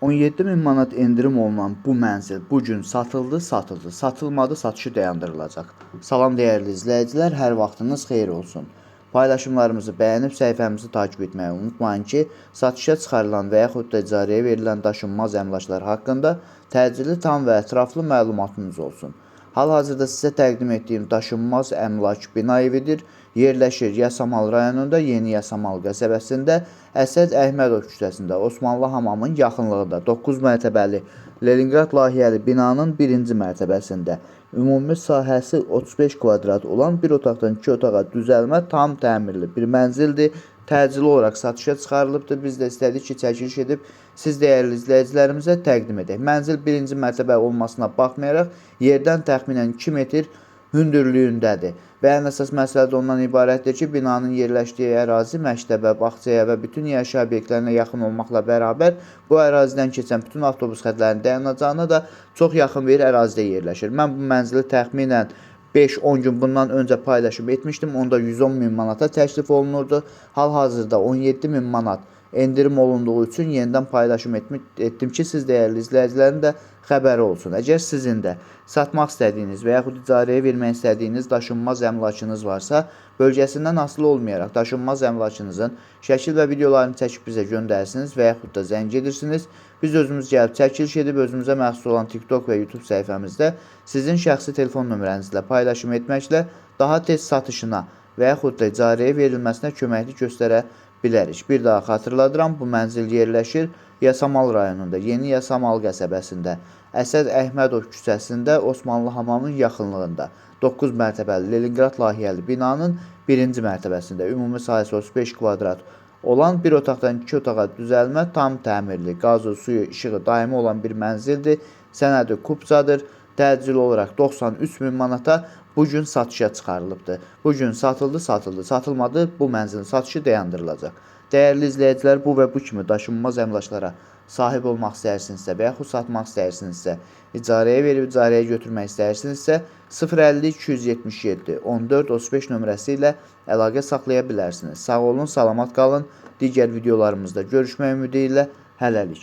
17 min manat endirim olunan bu mənzil bu gün satıldı, satılmadı, satışı dayandırılacaq. Salam dəyərli izləyicilər, hər vaxtınız xeyir olsun. Paylaşımlarımızı bəyənib səhifəmizi takip etməyi unutmayın ki, satışa çıxarılan və yaxud da icarəyə verilən daşınmaz əmlaklar haqqında təcili, tam və ətraflı məlumatınız olsun. Hal-hazırda sizə təqdim etdiyim daşınmaz əmlak bina evidir. Yerləşir Yasamal rayonunda, Yeni Yasamal qəsəbəsində, Əsəd Əhmədov küçəsində, Osmanlı hamamın yaxınlığında 9 mərtəbəli Leningrad layihəli binanın 1-ci mərtəbəsində ümumi sahəsi 35 kvadrat olan bir otaqdan 2 otağa düzəlmə tam təmirli bir mənzildir. Təcili olaraq satışa çıxarılıbdır. Biz də istədik ki, çəkiliş edib siz dəyərli izləyicilərimizə təqdim edək. Mənzil 1-ci mərtəbə olmasına baxmayaraq yerdən təxminən 2 metr hündürlüyündədir. Və ən əsas məsələ də ondan ibarətdir ki, binanın yerləşdiyi ərazi məktəbə, bağçaya və bütün yaşayış obyektlərinə yaxın olmaqla bərabər bu ərazidən keçən bütün avtobus xətlərinin dayanacağına da çox yaxın bir ərazidə yerləşir. Mən bu mənzili təxminən 5-10 gün bundan öncə paylaşım etmişdim. Onda 110 min manata təklif olunurdu. Hal-hazırda 17 min manat endirim olunduğu üçün yenidən paylaşım etdim ki, siz dəyərli izləyicilərin də xəbəri olsun. Əgər sizin də satmaq istədiyiniz və yaxud icarəyə vermək istədiyiniz daşınmaz əmlakınız varsa, bölgəsindən asılı olmayaraq daşınmaz əmlakınızın şəkil və videolarını çəkib bizə göndərsiniz və yaxud da zəng edirsiniz. Biz özümüz gəlib çəkiliş edib özümüzə məxsus olan TikTok və YouTube səhifəmizdə sizin şəxsi telefon nömrənizlə paylaşım etməklə daha tez satışına və yaxud da icarəyə verilməsinə köməklik göstərə bilərik. Bir daha xatırladıram, bu mənzil yerləşir Yasamal rayonunda, Yeni Yasamal qəsəbəsində, Əsəd Əhmədov küçəsində, Osmanlı hamamın yaxınlığında 9 mərtəbəli Leningrad layihəli binanın 1-ci mərtəbəsində ümumi sahəsi 35 kvadrat olan bir otaqdan 2 otağa düzəlmə tam təmirli, qazı, suyu, işığı daimi olan bir mənzildir. Sənədi kupçadır. Təcili olaraq 93 min manata bugün satışa çıxarılıbdır. Bugün satıldı, satılmadı, bu mənzilin satışı dayandırılacaq. Dəyərli izləyicilər, bu və bu kimi daşınmaz əmlaklara sahib olmaq istəyirsinizsə və yaxud satmaq istəyirsinizsə, icarəyə verib icarəyə götürmək istəyirsinizsə 050 277 14 35 nömrəsi ilə əlaqə saxlaya bilərsiniz. Sağ olun, salamat qalın. Digər videolarımızda görüşmək ümidi ilə hələlik.